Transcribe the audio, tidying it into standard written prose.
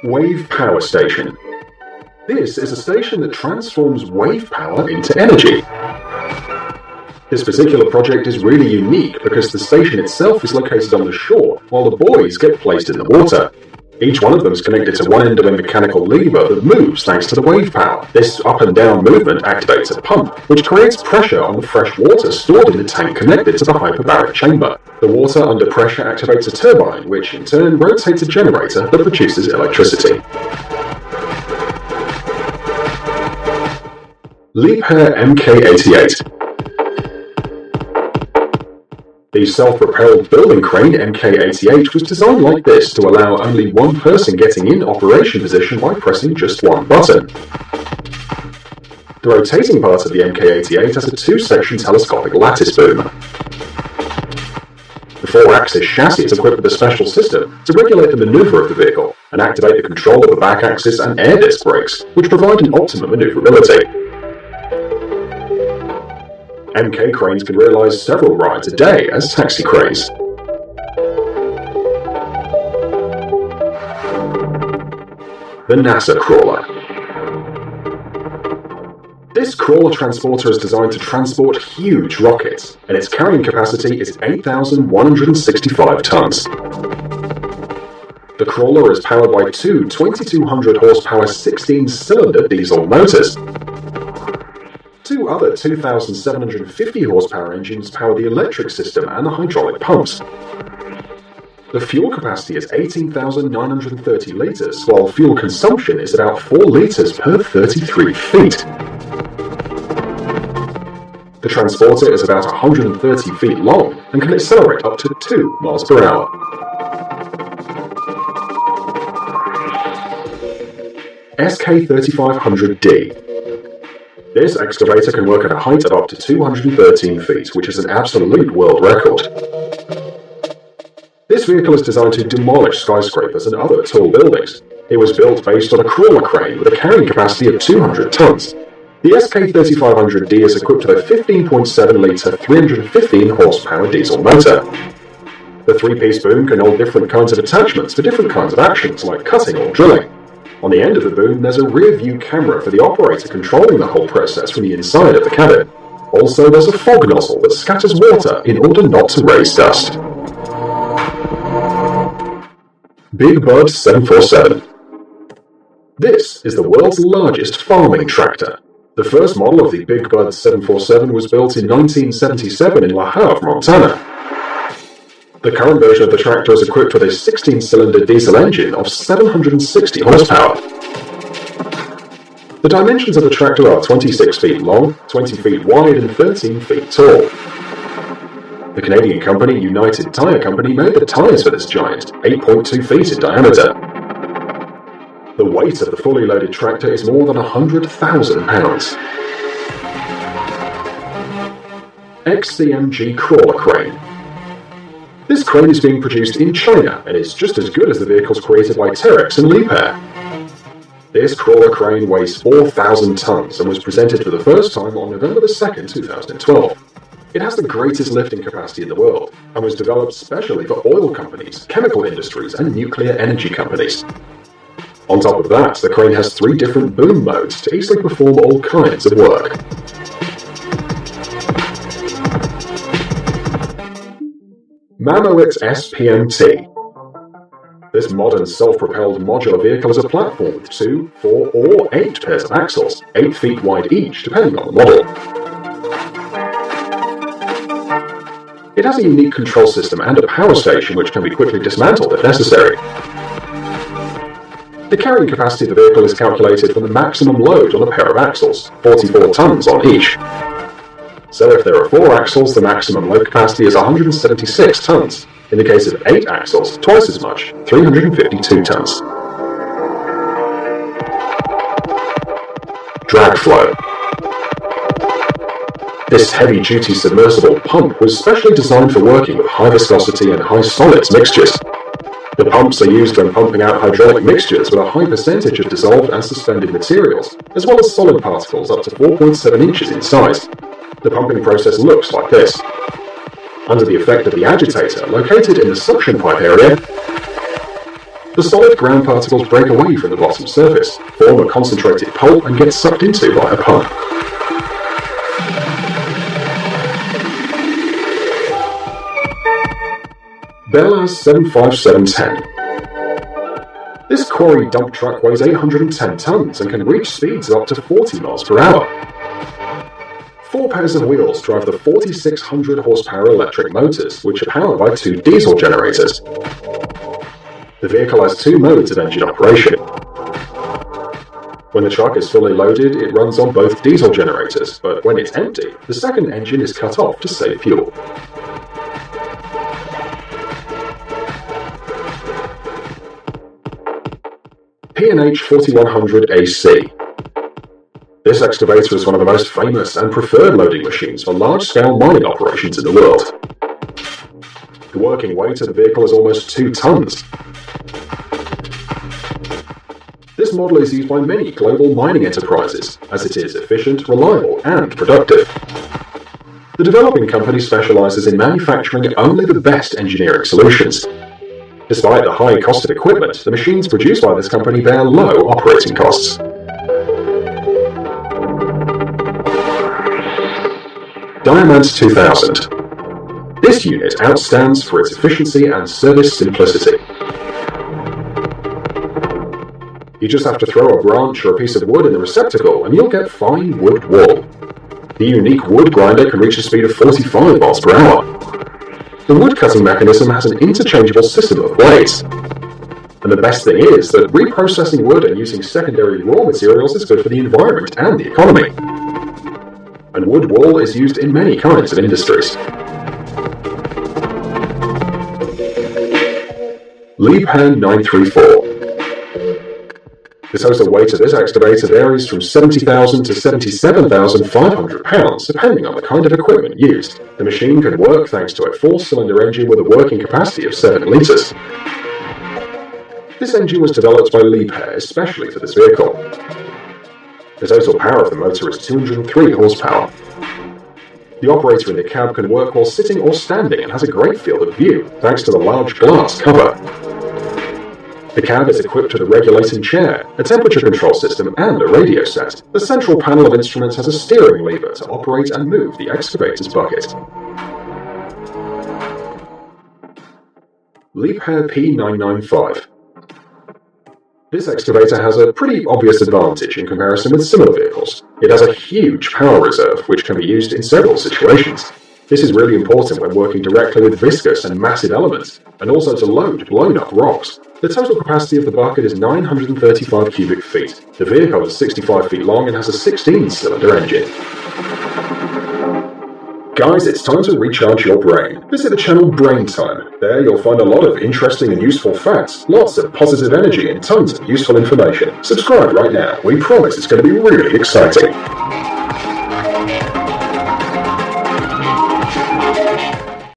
Wave Power Station. This is a station that transforms wave power into energy. This particular project is really unique because the station itself is located on the shore, while the buoys get placed in the water. Each one of them is connected to one end of a mechanical lever that moves thanks to the wave power. This up and down movement activates a pump, which creates pressure on the fresh water stored in the tank connected to the hyperbaric chamber. The water under pressure activates a turbine, which in turn rotates a generator that produces electricity. Liebherr Mk88. The self-propelled building crane Mk88 was designed like this to allow only one person getting in operation position by pressing just one button. The rotating part of the Mk88 has a two-section telescopic lattice boom. The four-axis chassis is equipped with a special system to regulate the maneuver of the vehicle and activate the control of the back axis and air disc brakes, which provide an optimum maneuverability. Mk cranes can realize several rides a day as taxi cranes. The NASA Crawler. This crawler transporter is designed to transport huge rockets, and its carrying capacity is 8,165 tons. The crawler is powered by two 2,200 horsepower 16-cylinder diesel motors. Two other 2,750 horsepower engines power the electric system and the hydraulic pumps. The fuel capacity is 18,930 litres, while fuel consumption is about 4 litres per 33 feet. The transporter is about 130 feet long and can accelerate up to 2 miles per hour. SK3500D. This excavator can work at a height of up to 213 feet, which is an absolute world record. This vehicle is designed to demolish skyscrapers and other tall buildings. It was built based on a crawler crane with a carrying capacity of 200 tons. The SK3500D is equipped with a 15.7-litre 315 horsepower diesel motor. The three-piece boom can hold different kinds of attachments for different kinds of actions, like cutting or drilling. On the end of the boom, there's a rear-view camera for the operator controlling the whole process from the inside of the cabin. Also, there's a fog nozzle that scatters water in order not to raise dust. Big Bud 747. This is the world's largest farming tractor. The first model of the Big Bud 747 was built in 1977 in La Havre, Montana. The current version of the tractor is equipped with a 16-cylinder diesel engine of 760 horsepower. The dimensions of the tractor are 26 feet long, 20 feet wide and 13 feet tall. The Canadian company United Tire Company made the tires for this giant, 8.2 feet in diameter. The weight of the fully loaded tractor is more than 100,000 pounds. XCMG Crawler Crane. This crane is being produced in China and is just as good as the vehicles created by Terex and Liebherr. This crawler crane weighs 4,000 tons and was presented for the first time on November 2, 2012. It has the greatest lifting capacity in the world and was developed specially for oil companies, chemical industries and nuclear energy companies. On top of that, the crane has 3 different boom modes to easily perform all kinds of work. Mammoet SPMT. This modern self-propelled modular vehicle is a platform with 2, 4 or 8 pairs of axles, 8 feet wide each depending on the model. It has a unique control system and a power station which can be quickly dismantled if necessary. The carrying capacity of the vehicle is calculated from the maximum load on a pair of axles, 44 tons on each. So if there are 4 axles, the maximum load capacity is 176 tons. In the case of 8 axles, twice as much, 352 tons. Drag flow. This heavy-duty submersible pump was specially designed for working with high viscosity and high solids mixtures. The pumps are used when pumping out hydraulic mixtures with a high percentage of dissolved and suspended materials, as well as solid particles up to 4.7 inches in size. The pumping process looks like this. Under the effect of the agitator located in the suction pipe area, the solid ground particles break away from the bottom surface, form a concentrated pulp, and get sucked into by a pump. BelAZ 75710. This quarry dump truck weighs 810 tons and can reach speeds of up to 40 miles per hour. 4 pairs of wheels drive the 4,600 horsepower electric motors, which are powered by 2 diesel generators. The vehicle has 2 modes of engine operation. When the truck is fully loaded, it runs on both diesel generators, but when it's empty, the second engine is cut off to save fuel. P&H 4100 AC. This excavator is one of the most famous and preferred loading machines for large-scale mining operations in the world. The working weight of the vehicle is almost 2 tons. This model is used by many global mining enterprises, as it is efficient, reliable, and productive. The developing company specializes in manufacturing only the best engineering solutions. Despite the high cost of equipment, the machines produced by this company bear low operating costs. Diamant 2000. This unit outstands for its efficiency and service simplicity. You just have to throw a branch or a piece of wood in the receptacle and you'll get fine wood wool. The unique wood grinder can reach a speed of 45 miles per hour. The wood cutting mechanism has an interchangeable system of blades. And the best thing is that reprocessing wood and using secondary raw materials is good for the environment and the economy. And wood wool is used in many kinds of industries. Liebherr 934. The total weight of this excavator varies from 70,000 to 77,500 pounds, depending on the kind of equipment used. The machine can work thanks to a 4-cylinder engine with a working capacity of 7 litres. This engine was developed by Liebherr especially for this vehicle. The total power of the motor is 203 horsepower. The operator in the cab can work while sitting or standing and has a great field of view, thanks to the large glass cover. The cab is equipped with a regulating chair, a temperature control system, and a radio set. The central panel of instruments has a steering lever to operate and move the excavator's bucket. Liebherr P995. This excavator has a pretty obvious advantage in comparison with similar vehicles. It has a huge power reserve, which can be used in several situations. This is really important when working directly with viscous and massive elements, and also to load blown-up rocks. The total capacity of the bucket is 935 cubic feet. The vehicle is 65 feet long and has a 16-cylinder engine. Guys, it's time to recharge your brain. Visit the channel Brain Time. There you'll find a lot of interesting and useful facts, lots of positive energy and tons of useful information. Subscribe right now. We promise it's going to be really exciting.